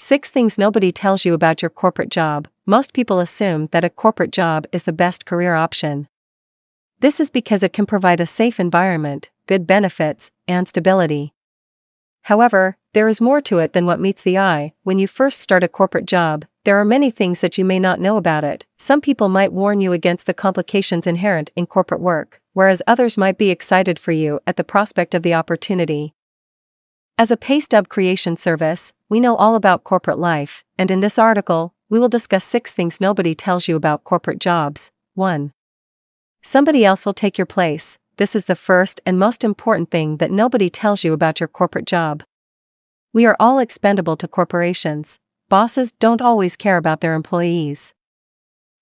6 things nobody tells you about your corporate job. Most people assume that a corporate job is the best career option. This is because it can provide a safe environment, good benefits, and stability. However, there is more to it than what meets the eye. When you first start a corporate job, there are many things that you may not know about it. Some people might warn you against the complications inherent in corporate work, whereas others might be excited for you at the prospect of the opportunity. As a paystub creation service, we know all about corporate life, and in this article, we will discuss 6 things nobody tells you about corporate jobs. 1. Somebody else will take your place. This is the first and most important thing that nobody tells you about your corporate job. We are all expendable to corporations. Bosses don't always care about their employees.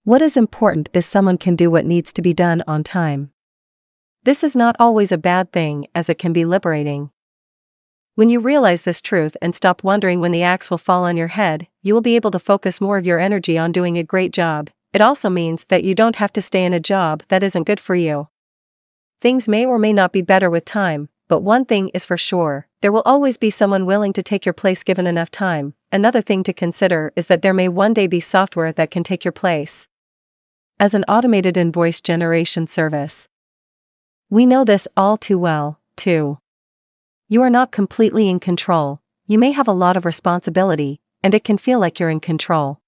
What is important is someone can do what needs to be done on time. This is not always a bad thing, as it can be liberating. When you realize this truth and stop wondering when the axe will fall on your head, you will be able to focus more of your energy on doing a great job. It also means that you don't have to stay in a job that isn't good for you. Things may or may not be better with time, but one thing is for sure, there will always be someone willing to take your place given enough time. Another thing to consider is that there may one day be software that can take your place. As an automated invoice generation service, we know this all too well, too. You are not completely in control. You may have a lot of responsibility, and it can feel like you're in control.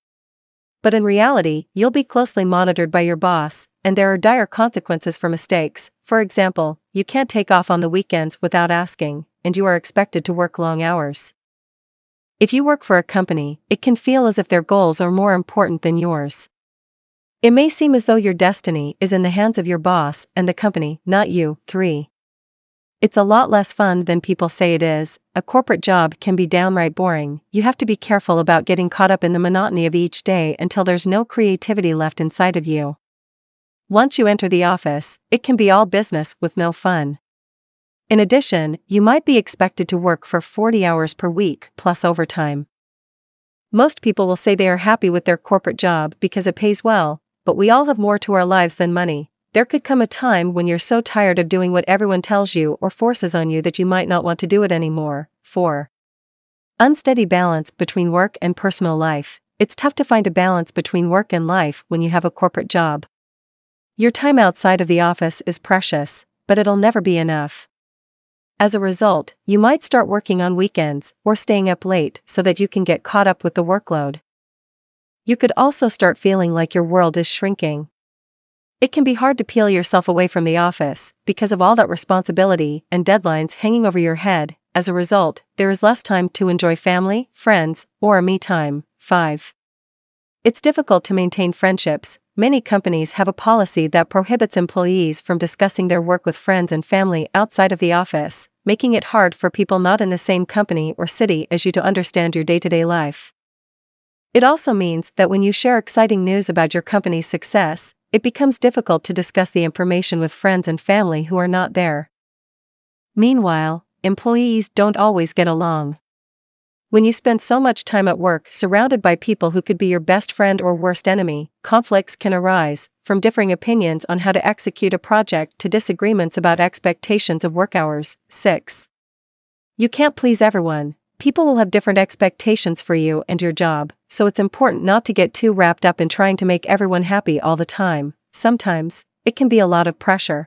But in reality, you'll be closely monitored by your boss, and there are dire consequences for mistakes. For example, you can't take off on the weekends without asking, and you are expected to work long hours. If you work for a company, it can feel as if their goals are more important than yours. It may seem as though your destiny is in the hands of your boss and the company, not you. 3. It's a lot less fun than people say it is. A corporate job can be downright boring. You have to be careful about getting caught up in the monotony of each day until there's no creativity left inside of you. Once you enter the office, it can be all business with no fun. In addition, you might be expected to work for 40 hours per week, plus overtime. Most people will say they are happy with their corporate job because it pays well, but we all have more to our lives than money. There could come a time when you're so tired of doing what everyone tells you or forces on you that you might not want to do it anymore. 4. Unsteady balance between work and personal life. It's tough to find a balance between work and life when you have a corporate job. Your time outside of the office is precious, but it'll never be enough. As a result, you might start working on weekends or staying up late so that you can get caught up with the workload. You could also start feeling like your world is shrinking. It can be hard to peel yourself away from the office because of all that responsibility and deadlines hanging over your head. As a result, there is less time to enjoy family, friends, or me time. 5. It's difficult to maintain friendships. Many companies have a policy that prohibits employees from discussing their work with friends and family outside of the office, making it hard for people not in the same company or city as you to understand your day-to-day life. It also means that when you share exciting news about your company's success, it becomes difficult to discuss the information with friends and family who are not there. Meanwhile, employees don't always get along. When you spend so much time at work surrounded by people who could be your best friend or worst enemy, conflicts can arise, from differing opinions on how to execute a project to disagreements about expectations of work hours. 6. You can't please everyone. People will have different expectations for you and your job, so it's important not to get too wrapped up in trying to make everyone happy all the time. Sometimes, it can be a lot of pressure.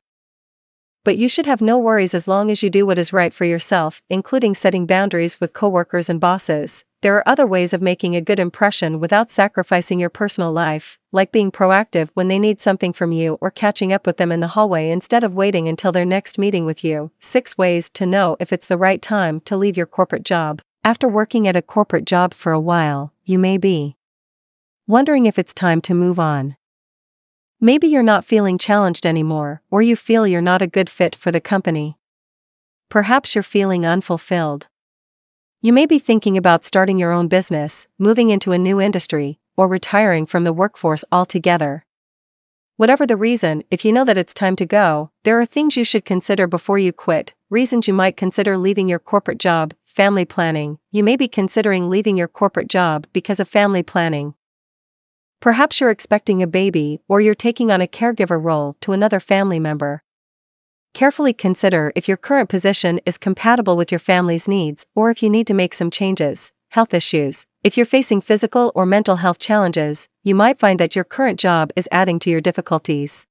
But you should have no worries as long as you do what is right for yourself, including setting boundaries with coworkers and bosses. There are other ways of making a good impression without sacrificing your personal life, like being proactive when they need something from you or catching up with them in the hallway instead of waiting until their next meeting with you. 6 ways to know if it's the right time to leave your corporate job. After working at a corporate job for a while, you may be wondering if it's time to move on. Maybe you're not feeling challenged anymore, or you feel you're not a good fit for the company. Perhaps you're feeling unfulfilled. You may be thinking about starting your own business, moving into a new industry, or retiring from the workforce altogether. Whatever the reason, if you know that it's time to go, there are things you should consider before you quit. Reasons you might consider leaving your corporate job. Family planning. You may be considering leaving your corporate job because of family planning. Perhaps you're expecting a baby or you're taking on a caregiver role to another family member. Carefully consider if your current position is compatible with your family's needs or if you need to make some changes. Health issues. If you're facing physical or mental health challenges, you might find that your current job is adding to your difficulties.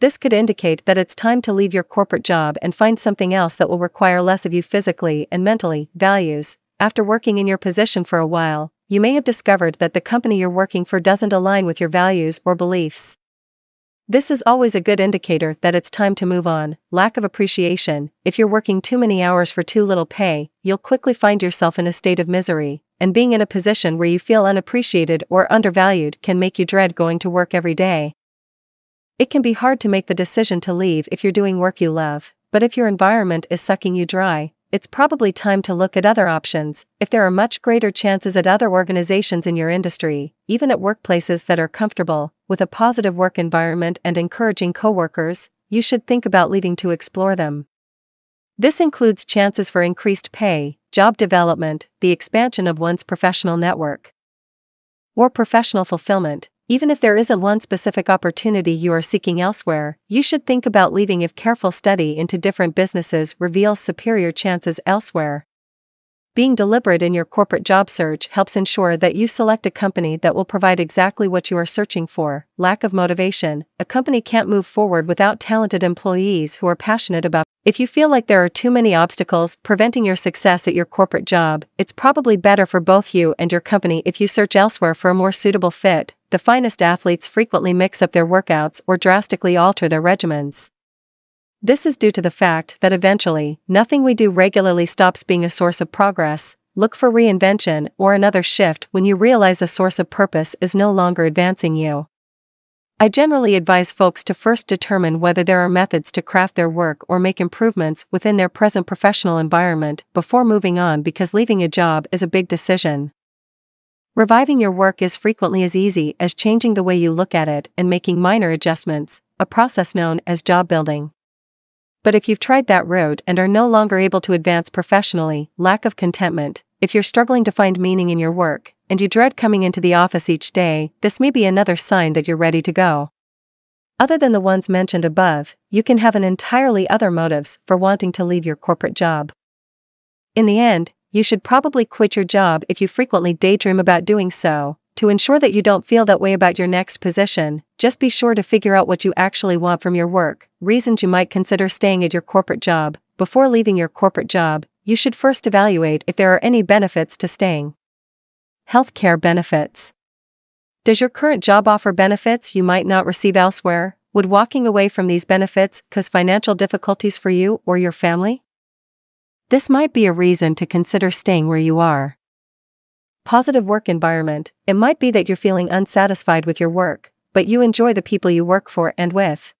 This could indicate that it's time to leave your corporate job and find something else that will require less of you physically and mentally. Values. After working in your position for a while, you may have discovered that the company you're working for doesn't align with your values or beliefs. This is always a good indicator that it's time to move on. Lack of appreciation. If you're working too many hours for too little pay, you'll quickly find yourself in a state of misery, and being in a position where you feel unappreciated or undervalued can make you dread going to work every day. It can be hard to make the decision to leave if you're doing work you love, but if your environment is sucking you dry, it's probably time to look at other options. If there are much greater chances at other organizations in your industry, even at workplaces that are comfortable, with a positive work environment and encouraging coworkers, you should think about leaving to explore them. This includes chances for increased pay, job development, the expansion of one's professional network, or professional fulfillment. Even if there isn't one specific opportunity you are seeking elsewhere, you should think about leaving if careful study into different businesses reveals superior chances elsewhere. Being deliberate in your corporate job search helps ensure that you select a company that will provide exactly what you are searching for. Lack of motivation. A company can't move forward without talented employees who are passionate about. If you feel like there are too many obstacles preventing your success at your corporate job, it's probably better for both you and your company if you search elsewhere for a more suitable fit. The finest athletes frequently mix up their workouts or drastically alter their regimens. This is due to the fact that eventually, nothing we do regularly stops being a source of progress. Look for reinvention or another shift when you realize a source of purpose is no longer advancing you. I generally advise folks to first determine whether there are methods to craft their work or make improvements within their present professional environment before moving on, because leaving a job is a big decision. Reviving your work is frequently as easy as changing the way you look at it and making minor adjustments, a process known as job building. But if you've tried that route and are no longer able to advance professionally, lack of contentment. If you're struggling to find meaning in your work, and you dread coming into the office each day, this may be another sign that you're ready to go. Other than the ones mentioned above, you can have an entirely other motives for wanting to leave your corporate job. In the end, you should probably quit your job if you frequently daydream about doing so. To ensure that you don't feel that way about your next position, just be sure to figure out what you actually want from your work. Reasons you might consider staying at your corporate job. Before leaving your corporate job, you should first evaluate if there are any benefits to staying. Healthcare benefits. Does your current job offer benefits you might not receive elsewhere? Would walking away from these benefits cause financial difficulties for you or your family? This might be a reason to consider staying where you are. Positive work environment. It might be that you're feeling unsatisfied with your work, but you enjoy the people you work for and with.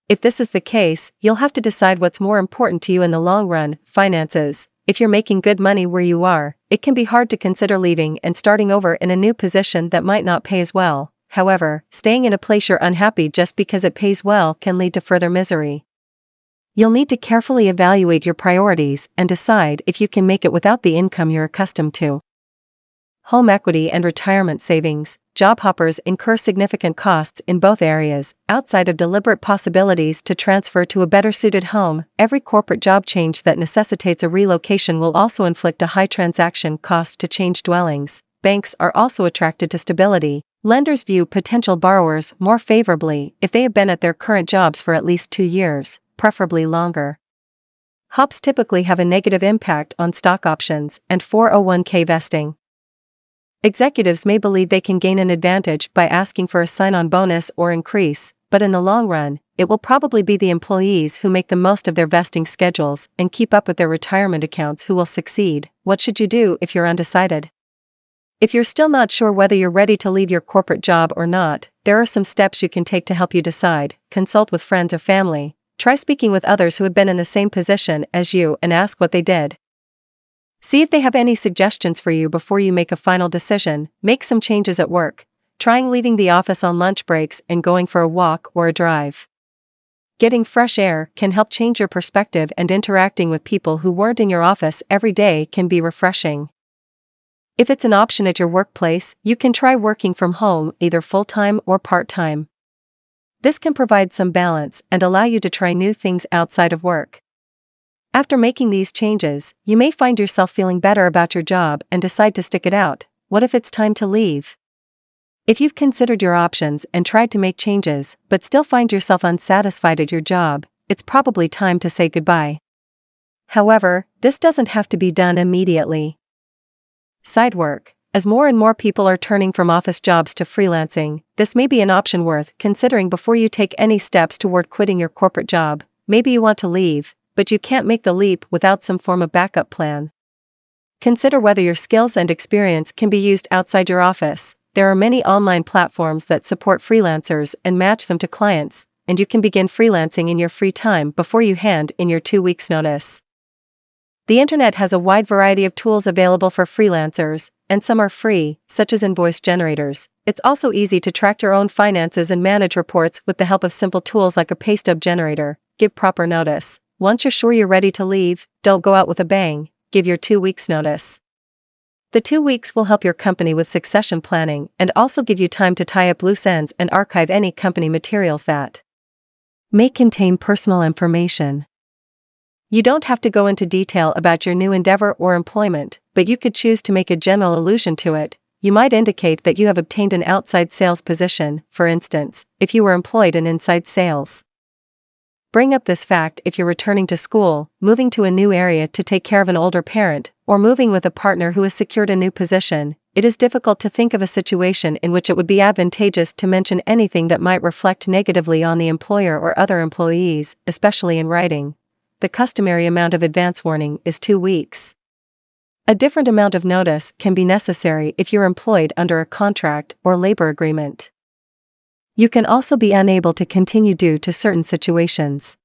If this is the case, you'll have to decide what's more important to you in the long run. Finances. If you're making good money where you are, it can be hard to consider leaving and starting over in a new position that might not pay as well. However, staying in a place you're unhappy just because it pays well can lead to further misery. You'll need to carefully evaluate your priorities and decide if you can make it without the income you're accustomed to. Home equity and retirement savings. Job hoppers incur significant costs in both areas, outside of deliberate possibilities to transfer to a better suited home. Every corporate job change that necessitates a relocation will also inflict a high transaction cost to change dwellings. Banks are also attracted to stability. Lenders view potential borrowers more favorably if they have been at their current jobs for at least 2 years, preferably longer. Hops typically have a negative impact on stock options and 401k vesting. Executives may believe they can gain an advantage by asking for a sign-on bonus or increase, but in the long run, it will probably be the employees who make the most of their vesting schedules and keep up with their retirement accounts who will succeed. What should you do if you're undecided? If you're still not sure whether you're ready to leave your corporate job or not, there are some steps you can take to help you decide. Consult with friends or family. Try speaking with others who have been in the same position as you and ask what they did. See if they have any suggestions for you before you make a final decision. Make some changes at work, trying leaving the office on lunch breaks and going for a walk or a drive. Getting fresh air can help change your perspective, and interacting with people who weren't in your office every day can be refreshing. If it's an option at your workplace, you can try working from home, either full-time or part-time. This can provide some balance and allow you to try new things outside of work. After making these changes, you may find yourself feeling better about your job and decide to stick it out. What if it's time to leave? If you've considered your options and tried to make changes, but still find yourself unsatisfied at your job, it's probably time to say goodbye. However, this doesn't have to be done immediately. Side work. As more and more people are turning from office jobs to freelancing, this may be an option worth considering before you take any steps toward quitting your corporate job. Maybe you want to leave, but you can't make the leap without some form of backup plan. Consider whether your skills and experience can be used outside your office. There are many online platforms that support freelancers and match them to clients, and you can begin freelancing in your free time before you hand in your 2 weeks' notice. The internet has a wide variety of tools available for freelancers, and some are free, such as invoice generators. It's also easy to track your own finances and manage reports with the help of simple tools like a paystub generator. Give proper notice. Once you're sure you're ready to leave, don't go out with a bang. Give your 2 weeks' notice. The 2 weeks will help your company with succession planning and also give you time to tie up loose ends and archive any company materials that may contain personal information. You don't have to go into detail about your new endeavor or employment, but you could choose to make a general allusion to it. You might indicate that you have obtained an outside sales position, for instance, if you were employed in inside sales. Bring up this fact if you're returning to school, moving to a new area to take care of an older parent, or moving with a partner who has secured a new position. It is difficult to think of a situation in which it would be advantageous to mention anything that might reflect negatively on the employer or other employees, especially in writing. The customary amount of advance warning is 2 weeks. A different amount of notice can be necessary if you're employed under a contract or labor agreement. You can also be unable to continue due to certain situations.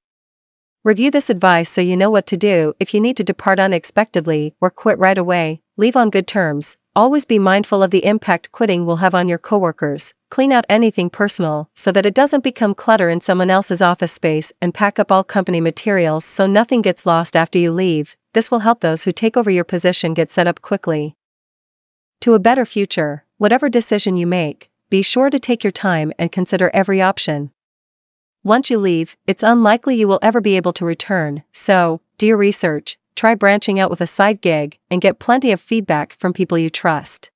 Review this advice so you know what to do if you need to depart unexpectedly or quit right away. Leave on good terms. Always be mindful of the impact quitting will have on your coworkers. Clean out anything personal so that it doesn't become clutter in someone else's office space, and pack up all company materials so nothing gets lost after you leave. This will help those who take over your position get set up quickly. To a better future, whatever decision you make, be sure to take your time and consider every option. Once you leave, it's unlikely you will ever be able to return, so do your research, try branching out with a side gig, and get plenty of feedback from people you trust.